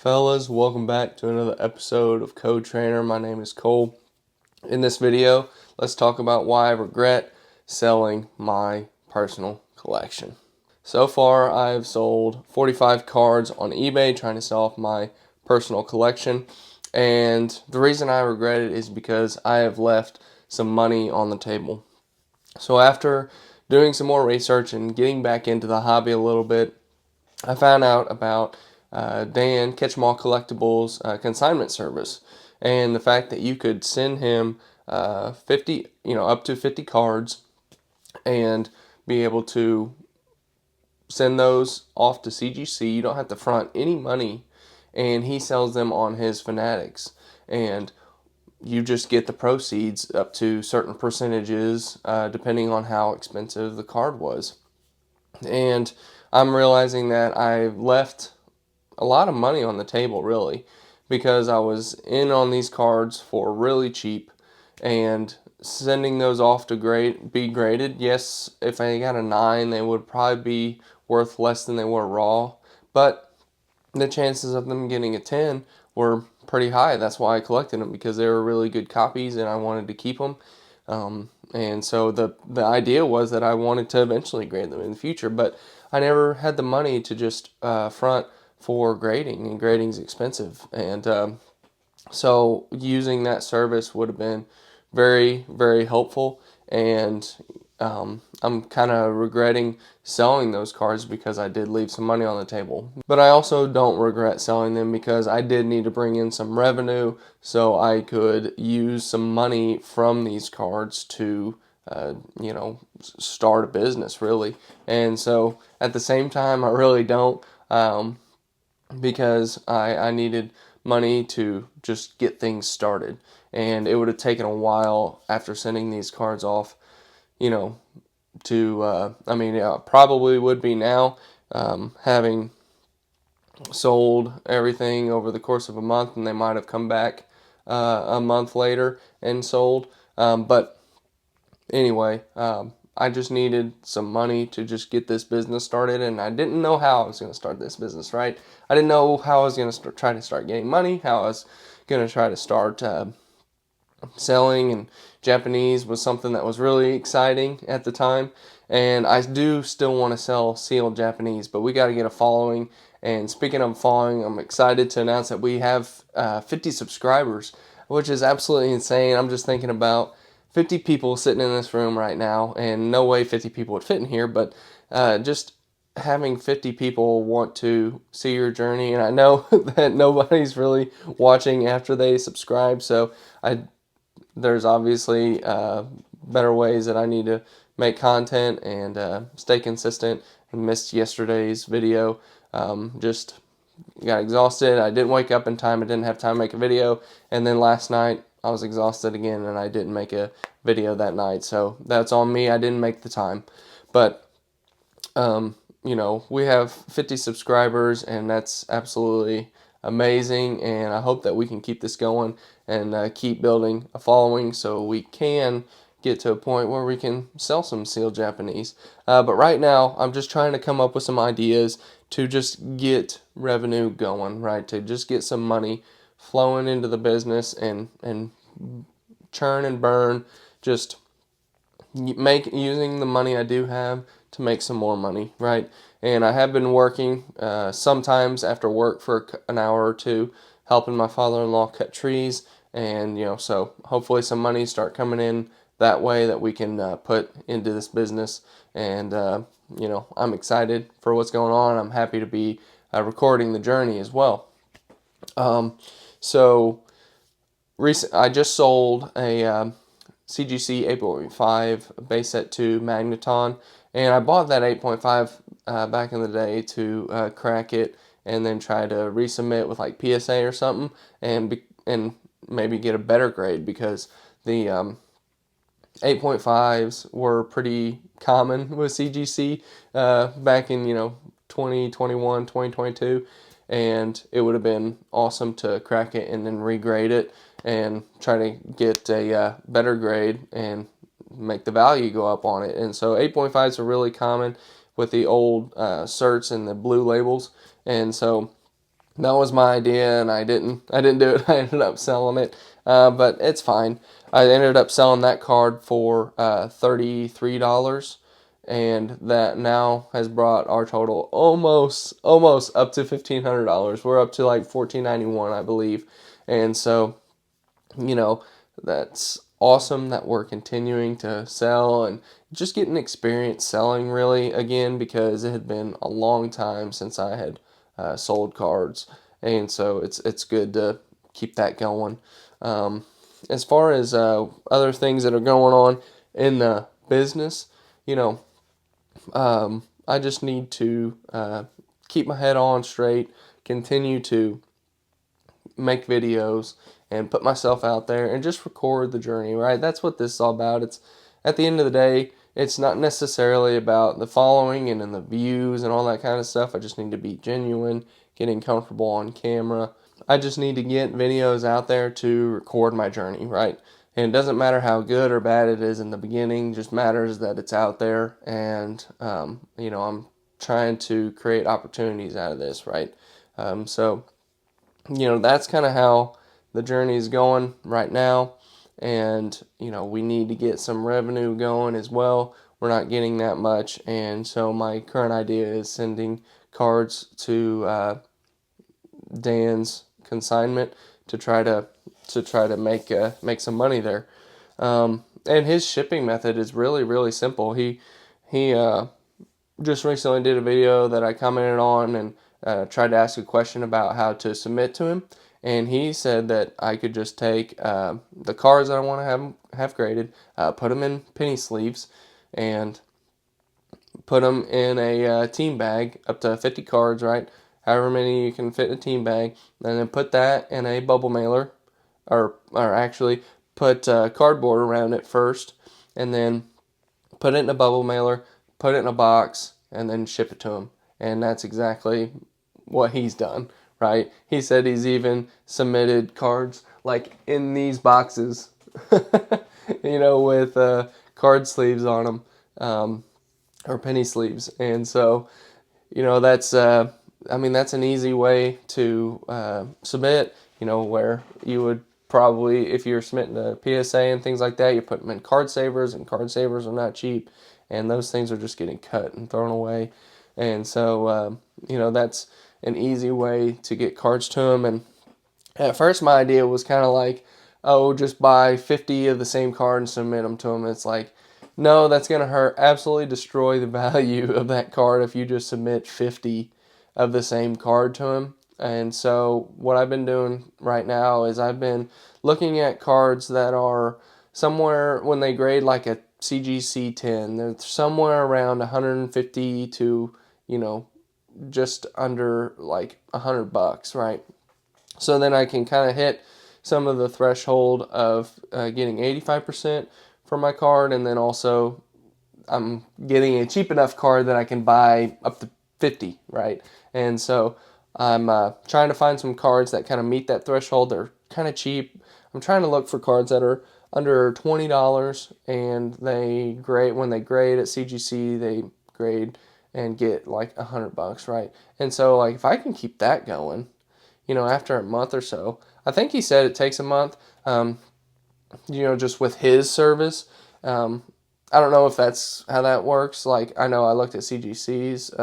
Fellas, welcome back to another episode of Code Trainer. My name is Cole. In this video, let's talk about why I regret selling my personal collection. So far, I've sold 45 cards on eBay trying to sell off my personal collection. And the reason I regret it is because I have left some money on the table. So after doing some more research and getting back into the hobby a little bit, I found out about Dan Ketchmall Collectibles consignment service, and the fact that you could send him 50, up to 50 cards, and be able to send those off to CGC. You don't have to front any money, and he sells them on his Fanatics, and you just get the proceeds up to certain percentages depending on how expensive the card was. And I'm realizing that I've left a lot of money on the table, really, because I was in on these cards for really cheap and sending those off to be graded. Yes, if I got a 9, they would probably be worth less than they were raw, but the chances of them getting a 10 were pretty high. That's why I collected them, because they were really good copies and I wanted to keep them. And so the idea was that I wanted to eventually grade them in the future, but I never had the money to just front for grading, and grading is expensive. And so using that service would have been very, very helpful. And I'm kind of regretting selling those cards because I did leave some money on the table. But I also don't regret selling them because I did need to bring in some revenue so I could use some money from these cards to, start a business, really. And so at the same time, I really don't, because I needed money to just get things started. And it would have taken a while after sending these cards off, probably would be now, having sold everything over the course of a month, and they might have come back a month later and sold. But anyway, I just needed some money to just get this business started, and I didn't know how I was going to start this business, right? I didn't know how I was going to try to start getting money, how I was going to try to start selling, and Japanese was something that was really exciting at the time, and I do still want to sell sealed Japanese, but we got to get a following. And speaking of following, I'm excited to announce that we have 50 subscribers, which is absolutely insane. I'm just thinking about 50 people sitting in this room right now, and no way 50 people would fit in here, but just having 50 people want to see your journey. And I know that nobody's really watching after they subscribe, so there's obviously better ways that I need to make content and stay consistent. I missed yesterday's video. Just got exhausted. I didn't wake up in time. I didn't have time to make a video. And then last night I was exhausted again, and I didn't make a video that night. So that's on me. I didn't make the time. But we have 50 subscribers, and that's absolutely amazing. And I hope that we can keep this going and keep building a following so we can get to a point where we can sell some sealed Japanese. But right now, I'm just trying to come up with some ideas to just get revenue going, right? To just get some money flowing into the business and churn and burn, just using the money I do have to make some more money, right? And I have been working sometimes after work for an hour or two, helping my father-in-law cut trees, and so hopefully some money start coming in that way that we can put into this business. And I'm excited for what's going on. I'm happy to be recording the journey as well. I just sold a CGC 8.5 base set 2 Magneton, and I bought that 8.5 back in the day to crack it and then try to resubmit with like PSA or something, and maybe get a better grade, because the 8.5s were pretty common with CGC back in 2021, 2022, and it would have been awesome to crack it and then regrade it and try to get a better grade and make the value go up on it. And so 8.5s are really common with the old certs and the blue labels, and so That was my idea, and I didn't do it. I ended up selling it, but it's fine. I ended up selling that card for $33, and that now has brought our total almost up to $1,500. We're up to like $14.91, I believe, and so that's awesome that we're continuing to sell and just getting experience selling really again, because it had been a long time since I had sold cards, and so it's good to keep that going. As far as other things that are going on in the business, you know, I just need to keep my head on straight, continue to make videos and put myself out there and just record the journey, right? That's what this is all about. It's at the end of the day, it's not necessarily about the following and the views and all that kind of stuff. I just need to be genuine, getting comfortable on camera. I just need to get videos out there to record my journey, right? And it doesn't matter how good or bad it is in the beginning, just matters that it's out there. And, I'm trying to create opportunities out of this, right? So that's kind of how the journey is going right now. And, we need to get some revenue going as well. We're not getting that much. And so my current idea is sending cards to Dan's consignment to try to make some money there. And his shipping method is really, really simple. He just recently did a video that I commented on and tried to ask a question about how to submit to him, and he said that I could just take the cards that I want to have graded, put them in penny sleeves, and put them in a team bag, up to 50 cards, right? However many you can fit in a team bag, and then put that in a bubble mailer, or actually put cardboard around it first, and then put it in a bubble mailer, put it in a box, and then ship it to him. And that's exactly what he's done, right? He said he's even submitted cards like in these boxes, with card sleeves on them, or penny sleeves. And so, that's that's an easy way to submit. Where you would probably, if you're submitting a PSA and things like that, you put them in card savers, and card savers are not cheap, and those things are just getting cut and thrown away. And so, that's an easy way to get cards to them. And at first, my idea was kind of like, oh, just buy 50 of the same card and submit them to them. It's like, no, that's going to absolutely destroy the value of that card if you just submit 50 of the same card to him. And so what I've been doing right now is I've been looking at cards that are somewhere, when they grade like a CGC 10, they're somewhere around 150 to, just under like $100, right? So then I can kind of hit some of the threshold of getting 85% for my card, and then also I'm getting a cheap enough card that I can buy up to 50, right? And so I'm trying to find some cards that kind of meet that threshold. They're kind of cheap. I'm trying to look for cards that are under $20, and they grade, when they grade at CGC, they grade and get like $100, right? And so like if I can keep that going, after a month or so, I think he said it takes a month, just with his service. I don't know if that's how that works. Like, I know I looked at CGC's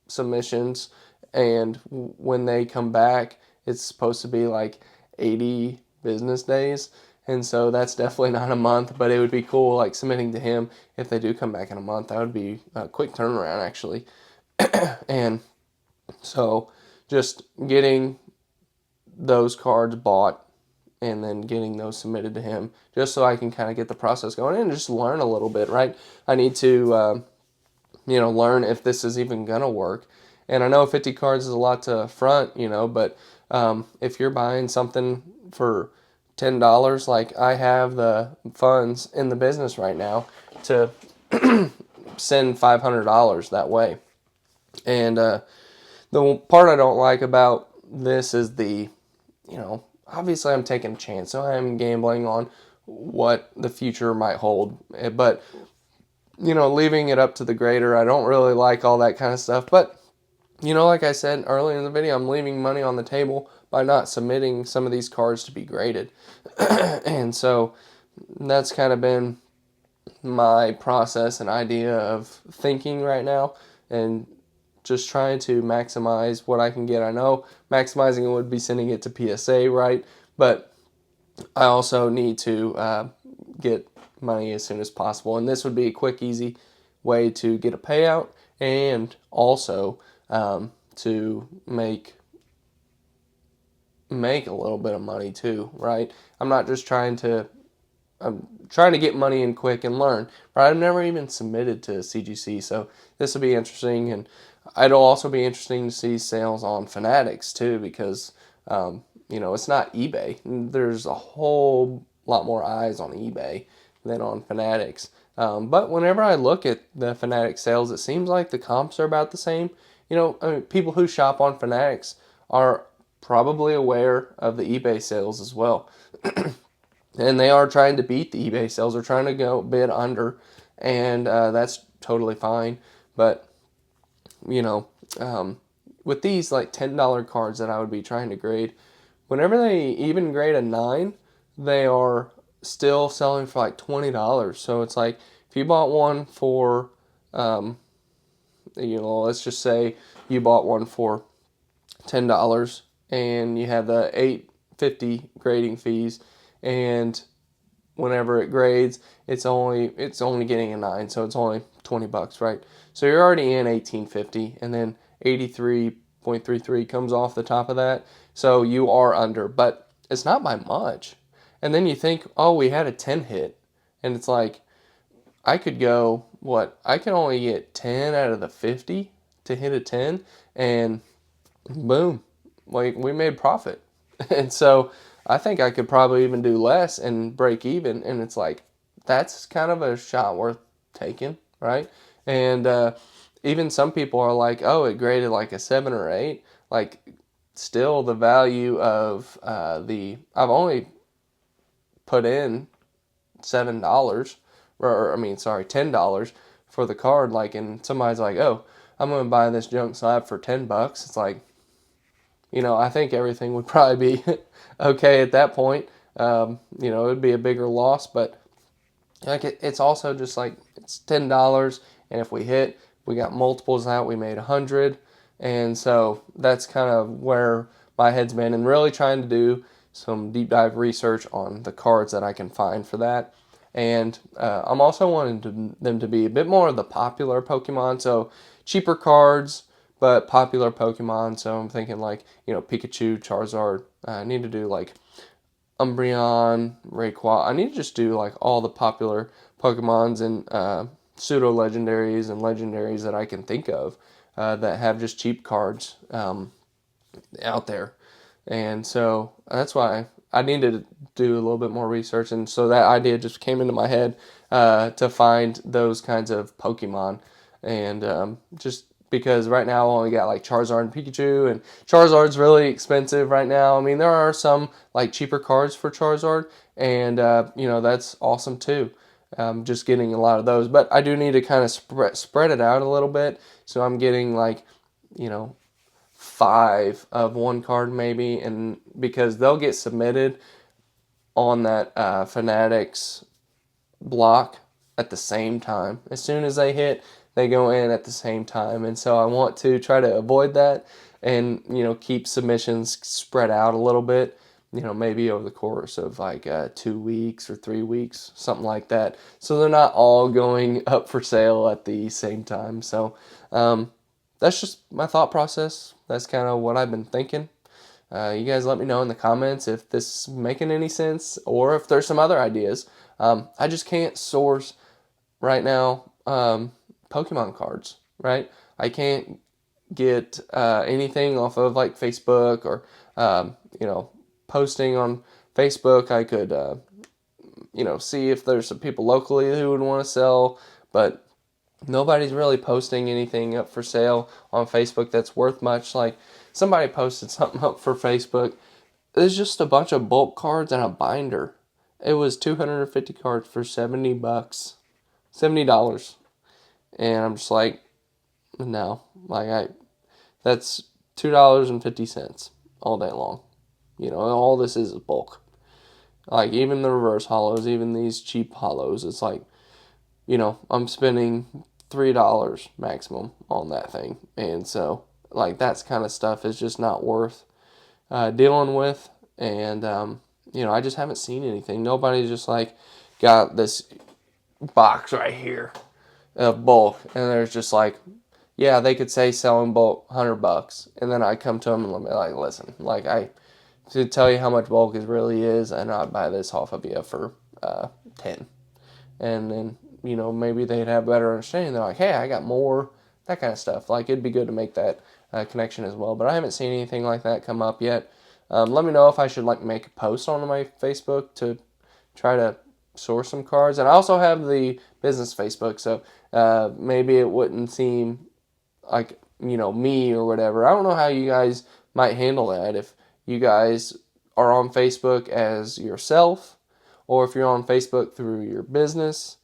submissions, and when they come back, it's supposed to be like 80 business days. And so that's definitely not a month, but it would be cool, like submitting to him if they do come back in a month. That would be a quick turnaround, actually. And so just getting those cards bought and then getting those submitted to him, just so I can kind of get the process going and just learn a little bit, right? I need to, learn if this is even going to work. And I know 50 cards is a lot to front, but if you're buying something for $10, like I have the funds in the business right now to send $500 that way. And the part I don't like about this is obviously I'm taking a chance, so I'm gambling on what the future might hold. But, leaving it up to the grader, I don't really like all that kind of stuff. But like I said earlier in the video, I'm leaving money on the table by not submitting some of these cards to be graded. And so that's kind of been my process and idea of thinking right now, and just trying to maximize what I can get. I know maximizing it would be sending it to PSA, right? But I also need to get money as soon as possible. And this would be a quick, easy way to get a payout, and also to make a little bit of money too, right? I'm not just trying to I'm trying to get money in quick and learn. Right? I've never even submitted to CGC, so this will be interesting, and it'll also be interesting to see sales on Fanatics too, because it's not eBay. There's a whole lot more eyes on eBay than on Fanatics. But whenever I look at the Fanatics sales, it seems like the comps are about the same. People who shop on Fanatics are probably aware of the eBay sales as well. And they are trying to beat the eBay sales. They're trying to go bid under, and that's totally fine. But, you know, with these like $10 cards that I would be trying to grade, whenever they even grade a 9, they are still selling for like $20. So it's like if you bought one for, let's just say you bought one for $10 and you have the $8.50 grading fees, and whenever it grades, it's only getting a 9, so it's only $20, right? So you're already in $18.50, and then 83.33 comes off the top of that, so you are under, but it's not by much. And then you think, oh, we had a 10 hit, and it's like, I could go, I can only get 10 out of the 50 to hit a 10, and boom, like we made profit. And so I think I could probably even do less and break even. And it's like, that's kind of a shot worth taking, right? And even some people are like, oh, it graded like a 7 or 8. Like, still the value of I've only put in $7, $10 for the card. Like, and somebody's like, oh, I'm going to buy this junk slab for $10. It's like, I think everything would probably be okay at that point. It would be a bigger loss, but like it's also just like it's $10, and if we hit, we got multiples out, we made 100, and so that's kind of where my head's been, and really trying to do some deep dive research on the cards that I can find for that. And I'm also wanting them to be a bit more of the popular Pokemon, so cheaper cards, but popular Pokemon. So I'm thinking like, Pikachu, Charizard. I need to do like Umbreon, Rayquaza. I need to just do like all the popular Pokemons and pseudo legendaries and legendaries that I can think of that have just cheap cards out there. And so that's why I needed to do a little bit more research. And so that idea just came into my head to find those kinds of Pokemon. And just because right now I only got like Charizard and Pikachu, and Charizard's really expensive right now. I mean, there are some like cheaper cards for Charizard, and that's awesome too. Just getting a lot of those, but I do need to kind of spread it out a little bit. So I'm getting like, 5 of one card maybe, and because they'll get submitted on that Fanatics block at the same time. As soon as they hit, they go in at the same time. And so I want to try to avoid that and, keep submissions spread out a little bit, maybe over the course of like 2 weeks or 3 weeks, something like that. So they're not all going up for sale at the same time. So that's just my thought process. That's kind of what I've been thinking. You guys let me know in the comments if this is making any sense, or if there's some other ideas. I just can't source right now Pokemon cards, right? I can't get anything off of like Facebook or, posting on Facebook. I could, see if there's some people locally who would want to sell, but nobody's really posting anything up for sale on Facebook that's worth much. Like, somebody posted something up for Facebook. It's just a bunch of bulk cards and a binder. It was 250 cards for $70, $70. And I'm just like, no, like That's $2.50 all day long. You know, all this is bulk. Like, even the reverse hollows, even these cheap hollows, it's like, you know, I'm spending $3 maximum on that thing. And so, like, that's kind of stuff is just not worth dealing with. And, you know, I just haven't seen anything. Nobody's just like got this box right here of bulk. And there's just like, yeah, they could say selling bulk $100. And then I come to them and I'm like, listen, like, to tell you how much bulk it really is, and I'd buy this off of you for 10. And then, you know, maybe they'd have better understanding. They're like, hey, I got more, that kind of stuff. Like, it'd be good to make that connection as well. But I haven't seen anything like that come up yet. Let me know if I should, like, make a post on my Facebook to try to source some cards. And I also have the business Facebook, so maybe it wouldn't seem like, you know, me or whatever. I don't know how you guys might handle that. If you guys are on Facebook as yourself, or if you're on Facebook through your business.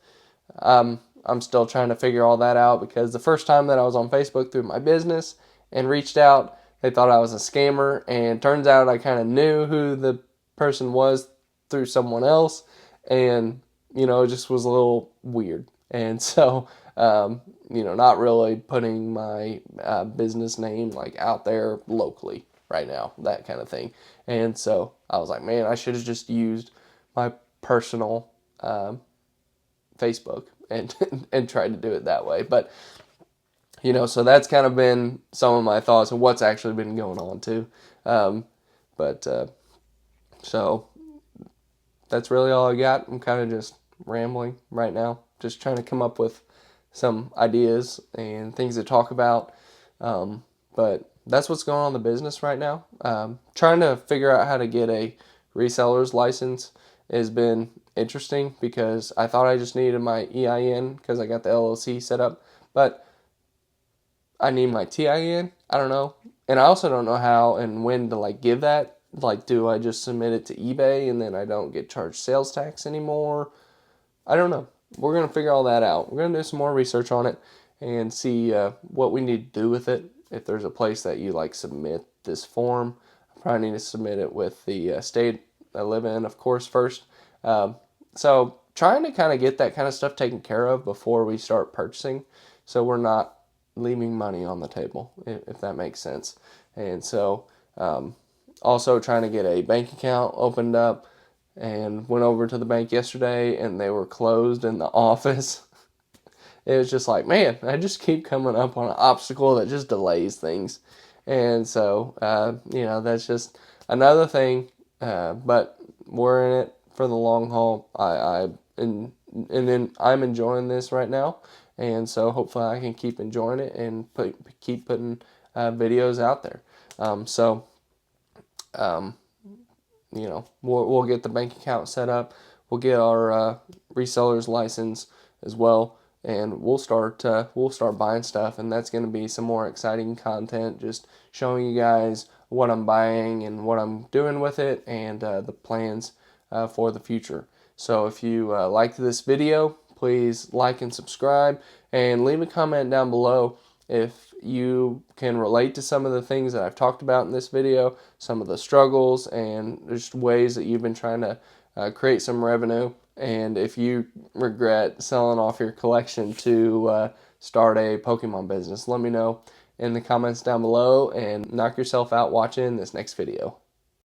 I'm still trying to figure all that out, because the first time that I was on Facebook through my business and reached out, they thought I was a scammer, and turns out I kind of knew who the person was through someone else, and, you know, it just was a little weird. And so, you know, not really putting my business name like out there locally right now, that kind of thing. And so I was like, man, I should have just used my personal Facebook and and tried to do it that way. But, you know, so that's kind of been some of my thoughts of what's actually been going on too. But so that's really all I got. I'm kind of just rambling right now, just trying to come up with some ideas and things to talk about. But that's what's going on in the business right now. Trying to figure out how to get a reseller's license has been interesting, because I thought I just needed my EIN because I got the LLC set up, but I need my TIN. I don't know. And I also don't know how and when to, like, give that. Like, do I just submit it to eBay and then I don't get charged sales tax anymore? I don't know. We're going to figure all that out. We're going to do some more research on it and see what we need to do with it. If there's a place that you, like, submit this form, I probably need to submit it with the state I live in, of course, first. So trying to kind of get that kind of stuff taken care of before we start purchasing, so we're not leaving money on the table, if that makes sense. And so also trying to get a bank account opened up, and went over to the bank yesterday and they were closed in the office. It was just like, man, I just keep coming up on an obstacle that just delays things. And so, you know, that's just another thing. But we're in it for the long haul. And then I'm enjoying this right now. And so hopefully I can keep enjoying it and keep putting videos out there. You know, we'll get the bank account set up. We'll get our reseller's license as well, and we'll start buying stuff, and that's going to be some more exciting content, just showing you guys what I'm buying and what I'm doing with it, and the plans for the future. So if you liked this video, please like and subscribe, and leave a comment down below if you can relate to some of the things that I've talked about in this video, some of the struggles and just ways that you've been trying to create some revenue, and if you regret selling off your collection to start a Pokemon business. Let me know in the comments down below, and knock yourself out watching this next video.